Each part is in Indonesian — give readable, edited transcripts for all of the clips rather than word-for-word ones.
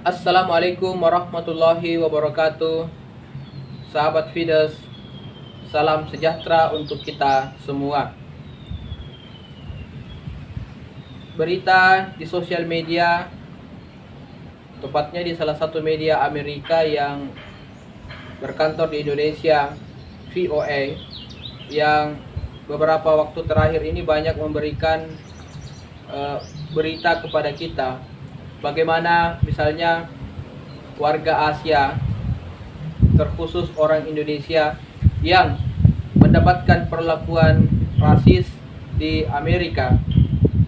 Assalamualaikum warahmatullahi wabarakatuh. Sahabat Fides, salam sejahtera untuk kita semua. Berita di sosial media, tepatnya di salah satu media Amerika yang berkantor di Indonesia, VOA, yang beberapa waktu terakhir ini banyak memberikan berita kepada kita bagaimana misalnya warga Asia, terkhusus orang Indonesia yang mendapatkan perlakuan rasis di Amerika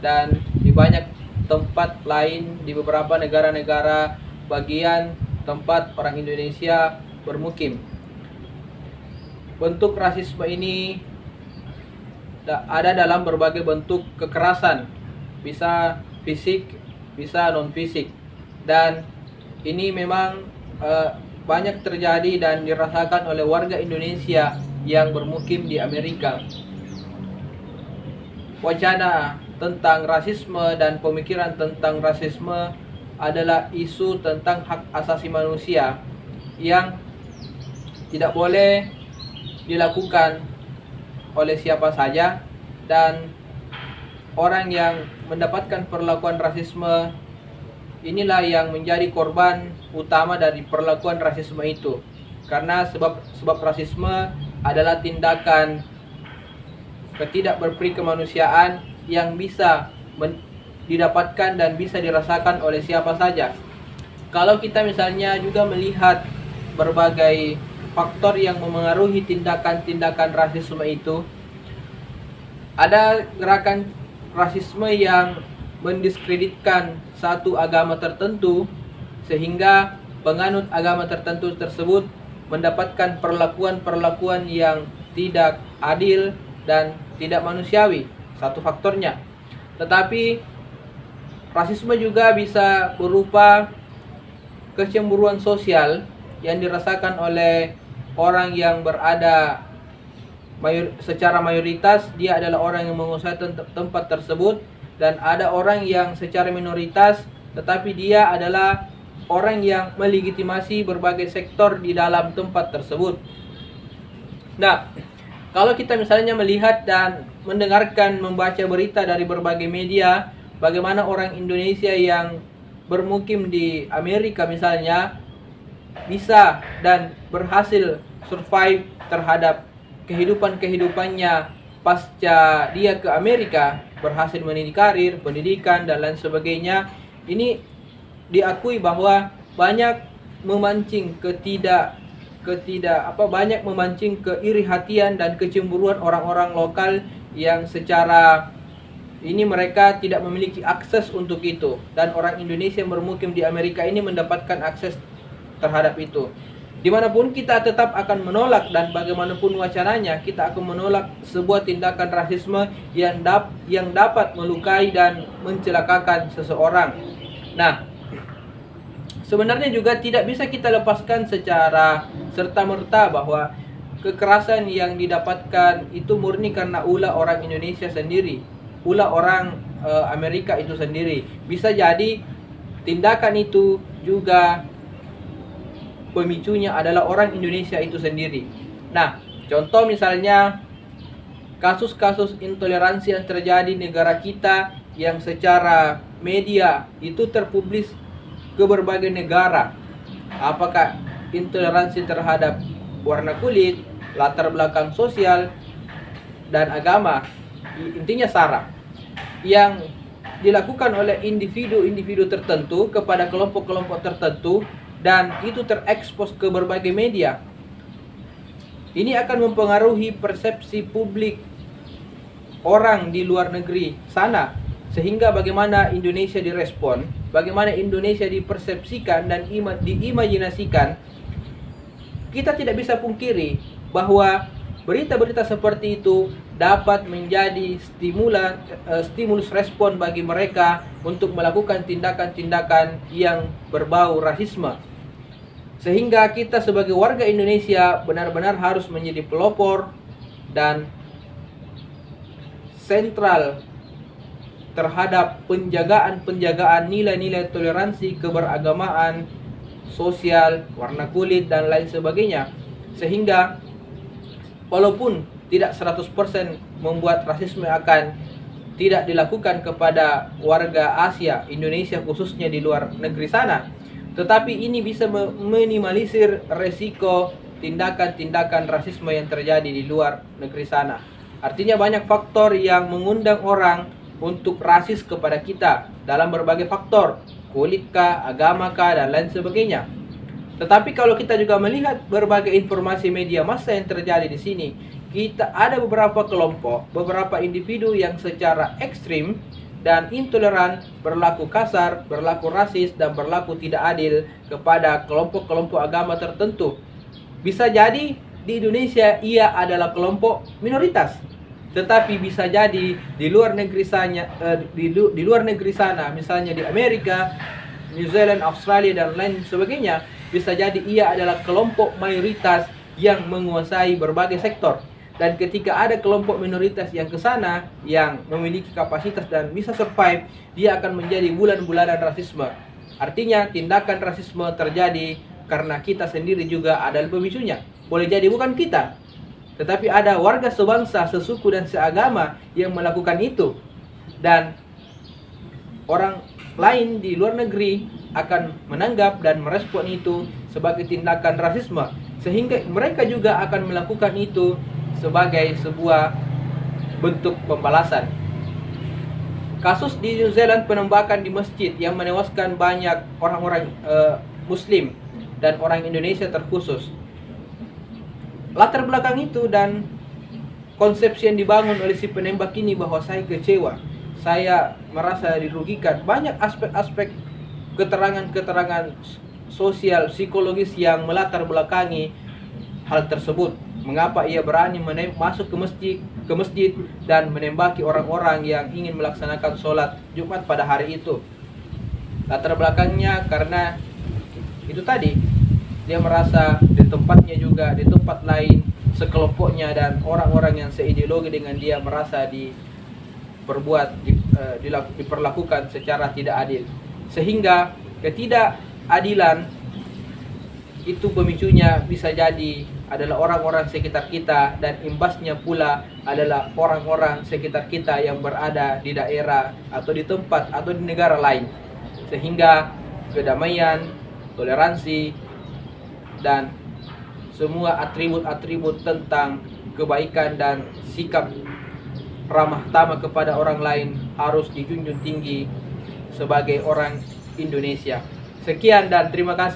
dan di banyak tempat lain di beberapa negara-negara bagian tempat orang Indonesia bermukim. Bentuk rasisme ini ada dalam berbagai bentuk kekerasan, bisa fisik, bisa non fisik, dan ini memang banyak terjadi dan dirasakan oleh warga Indonesia yang bermukim di Amerika. Wacana tentang rasisme dan pemikiran tentang rasisme adalah isu tentang hak asasi manusia yang tidak boleh dilakukan oleh siapa saja, dan orang yang mendapatkan perlakuan rasisme inilah yang menjadi korban utama dari perlakuan rasisme itu. Karena sebab rasisme adalah tindakan ketidakberperi kemanusiaan yang bisa didapatkan dan bisa dirasakan oleh siapa saja. Kalau kita misalnya juga melihat berbagai faktor yang memengaruhi tindakan-tindakan rasisme itu, ada gerakan rasisme yang mendiskreditkan satu agama tertentu sehingga penganut agama tertentu tersebut mendapatkan perlakuan-perlakuan yang tidak adil dan tidak manusiawi, satu faktornya. Tetapi rasisme juga bisa berupa kecemburuan sosial yang dirasakan oleh orang yang berada secara mayoritas, dia adalah orang yang menguasai tempat tersebut, dan ada orang yang secara minoritas tetapi dia adalah orang yang melegitimasi berbagai sektor di dalam tempat tersebut. Nah, kalau kita misalnya melihat dan mendengarkan, membaca berita dari berbagai media bagaimana orang Indonesia yang bermukim di Amerika misalnya bisa dan berhasil survive terhadap kehidupannya pasca dia ke Amerika, berhasil meniti karir, pendidikan dan lain sebagainya. Ini diakui bahwa banyak memancing banyak memancing keiri hatian dan kecemburuan orang-orang lokal yang secara ini mereka tidak memiliki akses untuk itu, dan orang Indonesia yang bermukim di Amerika ini mendapatkan akses terhadap itu. Dimanapun kita tetap akan menolak, dan bagaimanapun wacananya kita akan menolak sebuah tindakan rasisme yang dapat melukai dan mencelakakan seseorang. Nah, sebenarnya juga tidak bisa kita lepaskan secara serta-merta bahwa kekerasan yang didapatkan itu murni karena ulah orang Indonesia sendiri, ulah orang Amerika itu sendiri. Bisa jadi tindakan itu juga pemicunya adalah orang Indonesia itu sendiri. Nah, contoh misalnya kasus-kasus intoleransi yang terjadi di negara kita yang secara media itu terpublis ke berbagai negara. Apakah intoleransi terhadap warna kulit, latar belakang sosial, dan agama, intinya SARA, yang dilakukan oleh individu-individu tertentu kepada kelompok-kelompok tertentu, dan itu terekspos ke berbagai media. Ini akan mempengaruhi persepsi publik orang di luar negeri sana, sehingga bagaimana Indonesia direspon, bagaimana Indonesia dipersepsikan dan diimajinasikan. Kita tidak bisa pungkiri bahwa berita-berita seperti itu dapat menjadi stimulus respon bagi mereka untuk melakukan tindakan-tindakan yang berbau rasisme. Sehingga kita sebagai warga Indonesia benar-benar harus menjadi pelopor dan sentral terhadap penjagaan nilai-nilai toleransi, keberagamaan, sosial, warna kulit, dan lain sebagainya. Sehingga walaupun tidak 100% membuat rasisme akan tidak dilakukan kepada warga Asia, Indonesia khususnya di luar negeri sana, tetapi ini bisa meminimalisir resiko tindakan-tindakan rasisme yang terjadi di luar negeri sana. Artinya banyak faktor yang mengundang orang untuk rasis kepada kita dalam berbagai faktor, kulit kah, agama kah, dan lain sebagainya. Tetapi kalau kita juga melihat berbagai informasi media massa yang terjadi di sini, kita ada beberapa kelompok, beberapa individu yang secara ekstrim dan intoleran, berlaku kasar, berlaku rasis, dan berlaku tidak adil kepada kelompok-kelompok agama tertentu. Bisa jadi di Indonesia ia adalah kelompok minoritas, tetapi bisa jadi di luar negeri sana, misalnya di Amerika, New Zealand, Australia, dan lain sebagainya, bisa jadi ia adalah kelompok mayoritas yang menguasai berbagai sektor. Dan ketika ada kelompok minoritas yang ke sana, yang memiliki kapasitas dan bisa survive, dia akan menjadi bulan-bulanan rasisme. Artinya tindakan rasisme terjadi karena kita sendiri juga adalah pemicunya. Boleh jadi bukan kita, tetapi ada warga sebangsa, sesuku, dan seagama yang melakukan itu. Dan orang lain di luar negeri akan menanggap dan merespon itu sebagai tindakan rasisme, sehingga mereka juga akan melakukan itu sebagai sebuah bentuk pembalasan. Kasus di New Zealand penembakan di masjid yang menewaskan banyak orang-orang Muslim dan orang Indonesia terkhusus. Latar belakang itu dan konsepsi yang dibangun oleh si penembak ini bahwa saya kecewa, saya merasa dirugikan. Banyak aspek-aspek keterangan-keterangan sosial, psikologis yang melatar belakangi hal tersebut. Mengapa ia berani masuk ke masjid dan menembaki orang-orang yang ingin melaksanakan sholat Jumat pada hari itu. Latar belakangnya karena itu tadi, dia merasa di tempatnya juga, di tempat lain, sekelompoknya dan orang-orang yang seideologi dengan dia merasa diperlakukan secara tidak adil. Sehingga ketidakadilan itu pemicunya bisa jadi adalah orang-orang sekitar kita, dan imbasnya pula adalah orang-orang sekitar kita yang berada di daerah atau di tempat atau di negara lain. Sehingga kedamaian, toleransi, dan semua atribut-atribut tentang kebaikan dan sikap ramah tamah kepada orang lain harus dijunjung tinggi sebagai orang Indonesia. Sekian dan terima kasih.